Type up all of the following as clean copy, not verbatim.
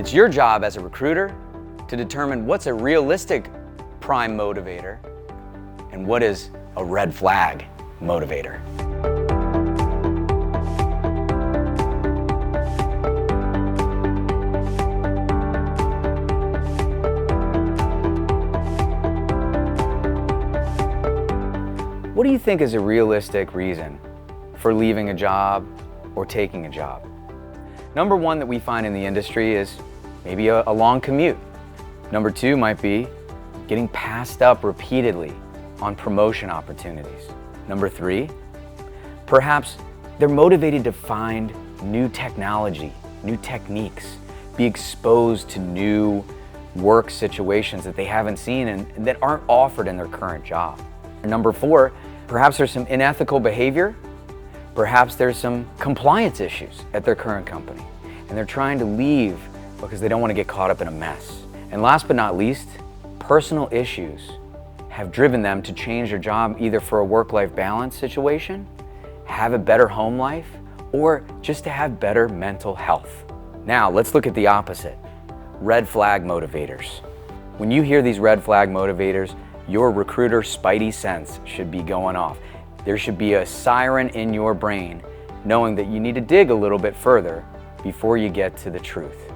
It's your job as a recruiter to determine what's a realistic prime motivator and what is a red flag motivator. What do you think is a realistic reason for leaving a job or taking a job? Number one that we find in the industry is maybe a long commute. Number two might be getting passed up repeatedly on promotion opportunities. Number three, perhaps they're motivated to find new technology, new techniques, be exposed to new work situations that they haven't seen and that aren't offered in their current job. Number four, perhaps there's some unethical behavior. Perhaps there's some compliance issues at their current company and they're trying to leave because they don't want to get caught up in a mess. And last but not least, personal issues have driven them to change their job either for a work-life balance situation, have a better home life, or just to have better mental health. Now, let's look at the opposite, red flag motivators. When you hear these red flag motivators, your recruiter spidey sense should be going off. There should be a siren in your brain knowing that you need to dig a little bit further before you get to the truth.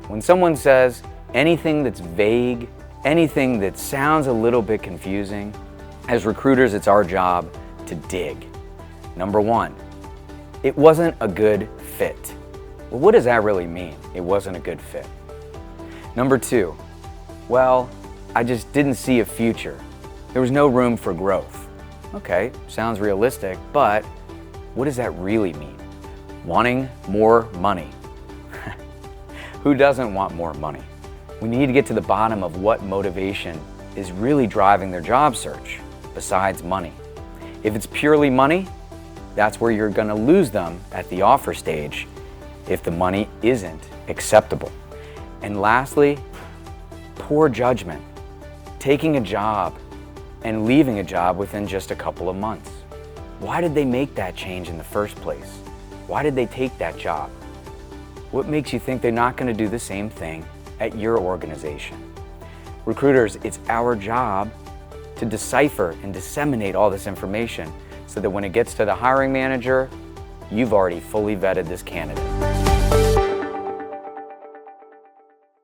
When someone says anything that's vague, anything that sounds a little bit confusing, as recruiters, it's our job to dig. Number one, it wasn't a good fit. Well, what does that really mean? It wasn't a good fit. Number two, well, I just didn't see a future. There was no room for growth. Okay, sounds realistic, but what does that really mean? Wanting more money. Who doesn't want more money? We need to get to the bottom of what motivation is really driving their job search besides money. If it's purely money, that's where you're going to lose them at the offer stage if the money isn't acceptable. And lastly, poor judgment. Taking a job and leaving a job within just a couple of months. Why did they make that change in the first place? Why did they take that job? What makes you think they're not going to do the same thing at your organization? Recruiters, it's our job to decipher and disseminate all this information so that when it gets to the hiring manager, you've already fully vetted this candidate.